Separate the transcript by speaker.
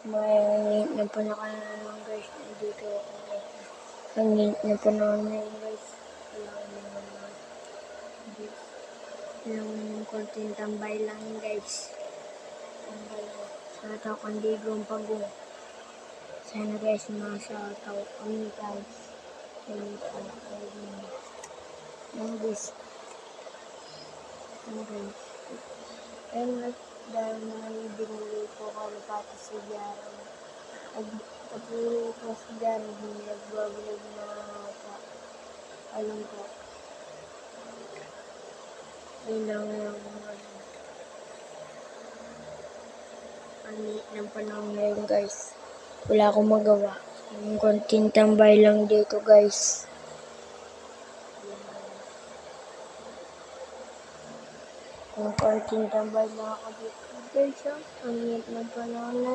Speaker 1: May napunakalan na lang guys, dito ako guys. Ang napunakan na yun guys. Walang konting tambay lang guys. Tambay ko. Sana tao kandigong pagong. Sana guys, nasa tao kami guys. Ayun guys. Ayun guys, dahil naman binili ko kalapati sa Jaro. Pagpili ko sa Jaro, nagbablog na alam ko. Yun lang yung ng panahon ngayon guys. Wala akong magawa. Yung konting tambay lang dito guys. Yung konting tambay lang ako dito guys. Ang ng panahon na